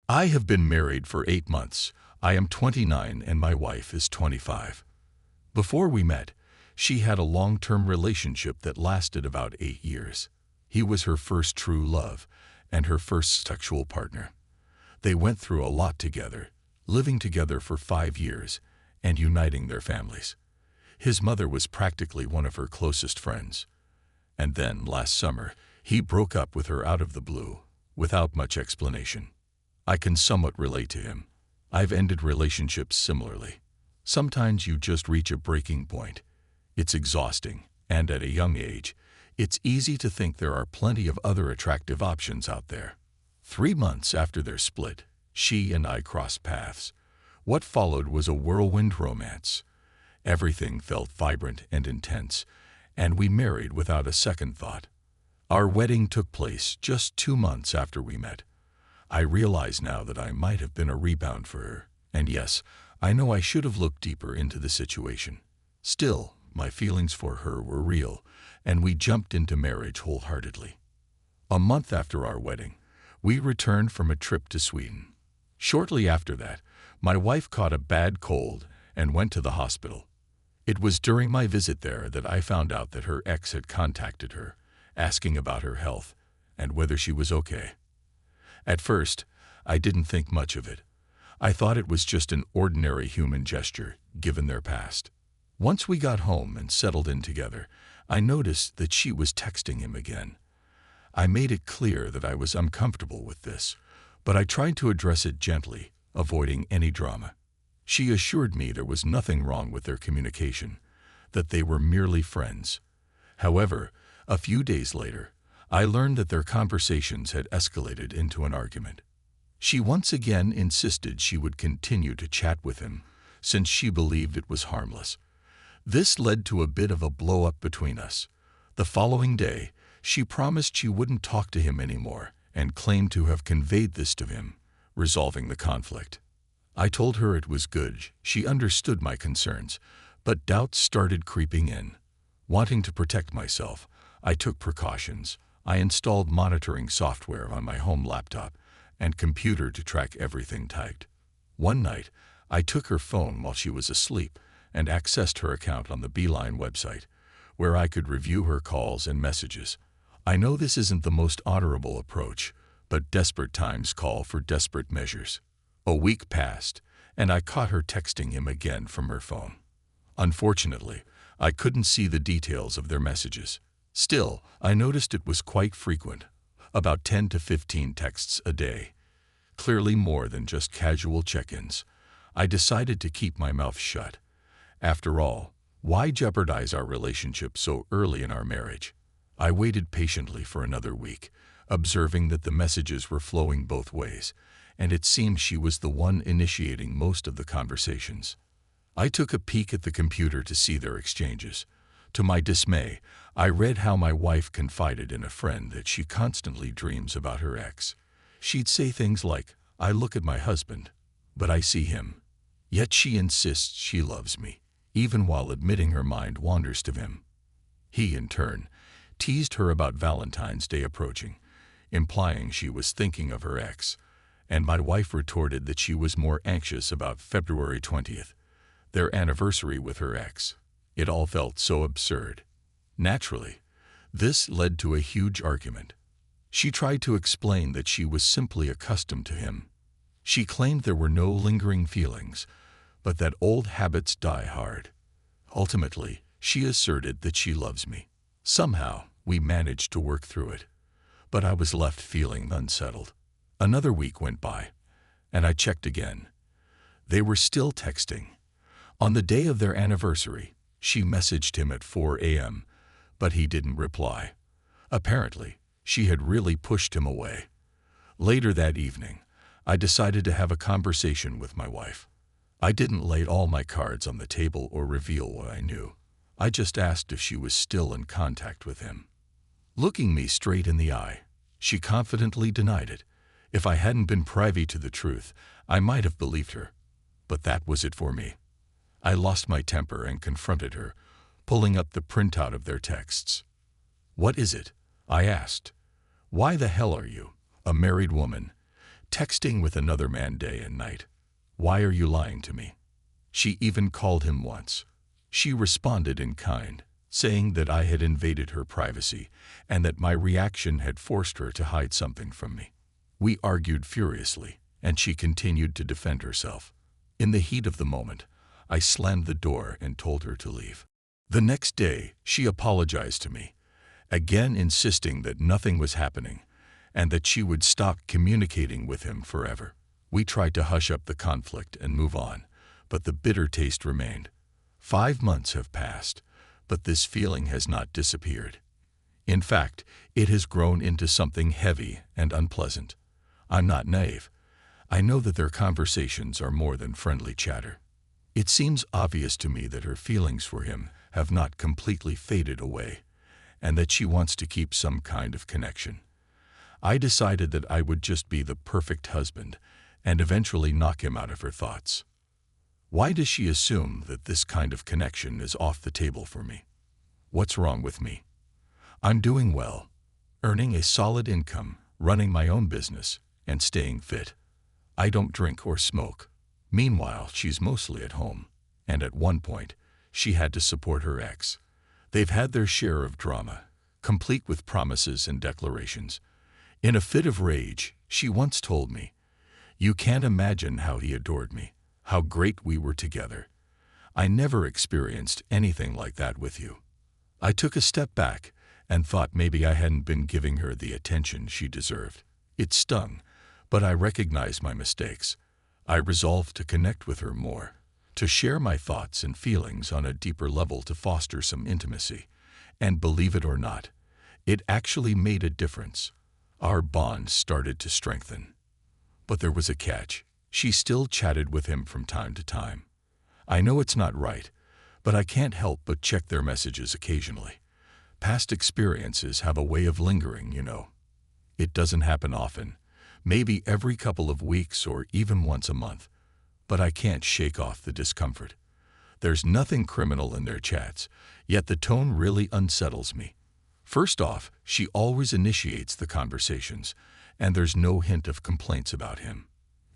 I have been married for 8 months. I am 29 and my wife is 25. Before we met, she had a long-term relationship that lasted about 8 years. He was her first true love and her first sexual partner. They went through a lot together, living together for 5 years and uniting their families. His mother was practically one of her closest friends. And then, last summer, he broke up with her out of the blue, without much explanation. I can somewhat relate to him. I've ended relationships similarly. Sometimes you just reach a breaking point. It's exhausting, and at a young age, it's easy to think there are plenty of other attractive options out there. 3 months after their split, she and I crossed paths. What followed was a whirlwind romance. Everything felt vibrant and intense, and we married without a second thought. Our wedding took place just 2 months after we met. I realize now that I might have been a rebound for her, and yes, I know I should have looked deeper into the situation. Still, my feelings for her were real, and we jumped into marriage wholeheartedly. A month after our wedding, we returned from a trip to Sweden. Shortly after that, my wife caught a bad cold and went to the hospital. It was during my visit there that I found out that her ex had contacted her, asking about her health and whether she was okay. At first, I didn't think much of it. I thought it was just an ordinary human gesture, given their past. Once we got home and settled in together, I noticed that she was texting him again. I made it clear that I was uncomfortable with this, but I tried to address it gently, avoiding any drama. She assured me there was nothing wrong with their communication, that they were merely friends. However, a few days later, I learned that their conversations had escalated into an argument. She once again insisted she would continue to chat with him, since she believed it was harmless. This led to a bit of a blow-up between us. The following day, she promised she wouldn't talk to him anymore and claimed to have conveyed this to him, resolving the conflict. I told her it was good, she understood my concerns, but doubts started creeping in. Wanting to protect myself, I took precautions. I installed monitoring software on my home laptop and computer to track everything typed. One night, I took her phone while she was asleep and accessed her account on the Beeline website, where I could review her calls and messages. I know this isn't the most honorable approach, but desperate times call for desperate measures. A week passed, and I caught her texting him again from her phone. Unfortunately, I couldn't see the details of their messages. Still, I noticed it was quite frequent, about 10 to 15 texts a day. Clearly more than just casual check-ins. I decided to keep my mouth shut. After all, why jeopardize our relationship so early in our marriage? I waited patiently for another week, observing that the messages were flowing both ways, and it seemed she was the one initiating most of the conversations. I took a peek at the computer to see their exchanges. To my dismay, I read how my wife confided in a friend that she constantly dreams about her ex. She'd say things like, "I look at my husband, but I see him." Yet she insists she loves me, even while admitting her mind wanders to him. He, in turn, teased her about Valentine's Day approaching, implying she was thinking of her ex, and my wife retorted that she was more anxious about February 20th, their anniversary with her ex. It all felt so absurd. Naturally, this led to a huge argument. She tried to explain that she was simply accustomed to him. She claimed there were no lingering feelings, but that old habits die hard. Ultimately, she asserted that she loves me. Somehow, we managed to work through it, but I was left feeling unsettled. Another week went by, and I checked again. They were still texting. On the day of their anniversary, she messaged him at 4 a.m., but he didn't reply. Apparently, she had really pushed him away. Later that evening, I decided to have a conversation with my wife. I didn't lay all my cards on the table or reveal what I knew. I just asked if she was still in contact with him. Looking me straight in the eye, she confidently denied it. If I hadn't been privy to the truth, I might have believed her. But that was it for me. I lost my temper and confronted her, pulling up the printout of their texts. "What is it?" I asked. "Why the hell are you, a married woman, texting with another man day and night. Why are you lying to me? She even called him once. She responded in kind, saying that I had invaded her privacy and that my reaction had forced her to hide something from me. We argued furiously, and she continued to defend herself. In the heat of the moment, I slammed the door and told her to leave. The next day, she apologized to me, again insisting that nothing was happening and that she would stop communicating with him forever. We tried to hush up the conflict and move on, but the bitter taste remained. 5 months have passed, but this feeling has not disappeared. In fact, it has grown into something heavy and unpleasant. I'm not naive. I know that their conversations are more than friendly chatter. It seems obvious to me that her feelings for him have not completely faded away, and that she wants to keep some kind of connection. I decided that I would just be the perfect husband and eventually knock him out of her thoughts. Why does she assume that this kind of connection is off the table for me? What's wrong with me? I'm doing well, earning a solid income, running my own business, and staying fit. I don't drink or smoke. Meanwhile, she's mostly at home, and at one point, she had to support her ex. They've had their share of drama, complete with promises and declarations. In a fit of rage, she once told me, "You can't imagine how he adored me, how great we were together. I never experienced anything like that with you." I took a step back and thought maybe I hadn't been giving her the attention she deserved. It stung, but I recognized my mistakes. I resolved to connect with her more, to share my thoughts and feelings on a deeper level to foster some intimacy. And believe it or not, it actually made a difference. Our bond started to strengthen. But there was a catch. She still chatted with him from time to time. I know it's not right, but I can't help but check their messages occasionally. Past experiences have a way of lingering, you know. It doesn't happen often, maybe every couple of weeks or even once a month, but I can't shake off the discomfort. There's nothing criminal in their chats, yet the tone really unsettles me. First off, she always initiates the conversations, and there's no hint of complaints about him.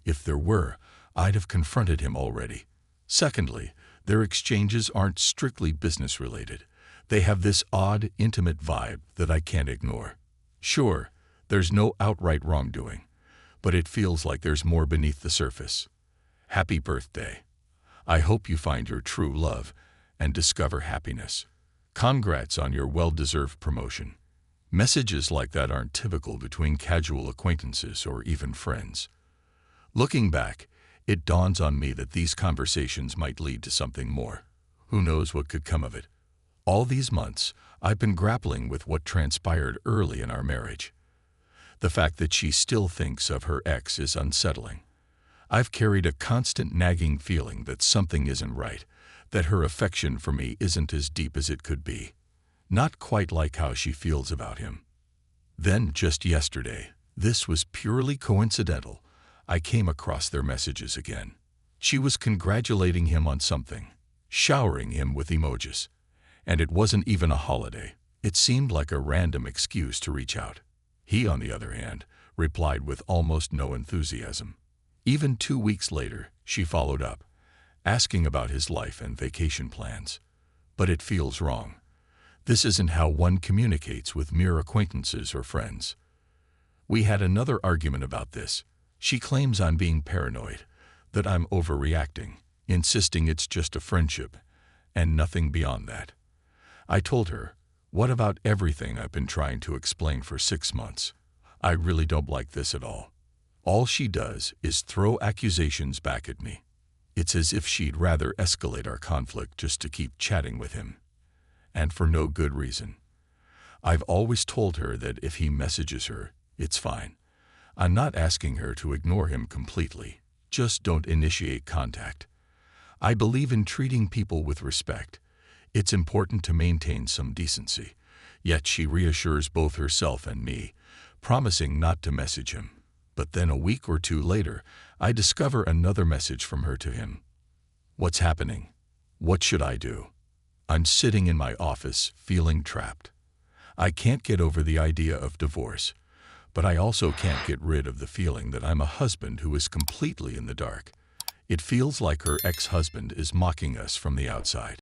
If there were, I'd have confronted him already. Secondly, their exchanges aren't strictly business-related. They have this odd, intimate vibe that I can't ignore. Sure, there's no outright wrongdoing, but it feels like there's more beneath the surface. Happy birthday. I hope you find your true love and discover happiness. Congrats on your well-deserved promotion. Messages like that aren't typical between casual acquaintances or even friends. Looking back, it dawns on me that these conversations might lead to something more. Who knows what could come of it? All these months, I've been grappling with what transpired early in our marriage. The fact that she still thinks of her ex is unsettling. I've carried a constant nagging feeling that something isn't right, that her affection for me isn't as deep as it could be. Not quite like how she feels about him. Then, just yesterday, this was purely coincidental, I came across their messages again. She was congratulating him on something, showering him with emojis. And it wasn't even a holiday. It seemed like a random excuse to reach out. He, on the other hand, replied with almost no enthusiasm. Even 2 weeks later, she followed up, asking about his life and vacation plans. But it feels wrong. This isn't how one communicates with mere acquaintances or friends. We had another argument about this. She claims I'm being paranoid, that I'm overreacting, insisting it's just a friendship, and nothing beyond that. I told her, what about everything I've been trying to explain for 6 months? I really don't like this at all. All she does is throw accusations back at me. It's as if she'd rather escalate our conflict just to keep chatting with him. And for no good reason. I've always told her that if he messages her, it's fine. I'm not asking her to ignore him completely. Just don't initiate contact. I believe in treating people with respect. It's important to maintain some decency. Yet she reassures both herself and me, promising not to message him. But then a week or 2 later, I discover another message from her to him. What's happening? What should I do? I'm sitting in my office, feeling trapped. I can't get over the idea of divorce, but I also can't get rid of the feeling that I'm a husband who is completely in the dark. It feels like her ex-husband is mocking us from the outside.